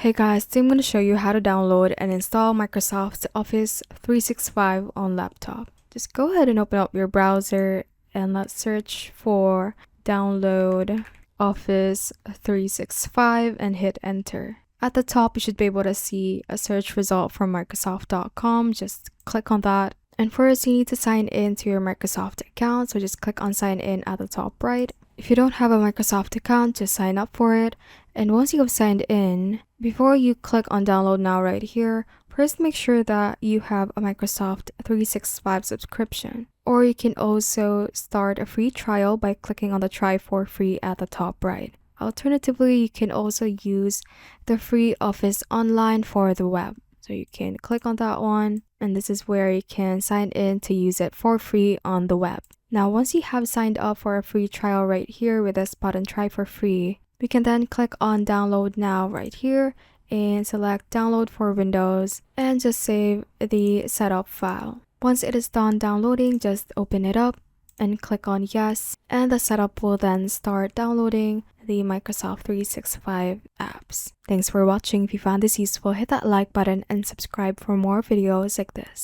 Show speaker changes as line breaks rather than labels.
Hey guys, today I'm going to show you how to download and install Microsoft Office 365 on laptop. Just go ahead and open up your browser and let's search for download Office 365 and hit enter. At the top, you should be able to see a search result from Microsoft.com. Just click on that. And first, you need to sign in to your Microsoft account. So just click on sign in at the top right. If you don't have a Microsoft account, just sign up for it. And once you have signed in, before you click on download now right here, first make sure that you have a Microsoft 365 subscription. Or you can also start a free trial by clicking on the try for free at the top right. Alternatively, you can also use the free Office Online for the web. So you can click on that one, and this is where you can sign in to use it for free on the web. Now, once you have signed up for a free trial right here with this button, try for free, we can then click on download now right here and select download for Windows and just save the setup file. Once it is done downloading, just open it up and click on yes, and the setup will then start downloading the Microsoft 365 apps. Thanks for watching. If you found this useful, hit that like button and subscribe for more videos like this.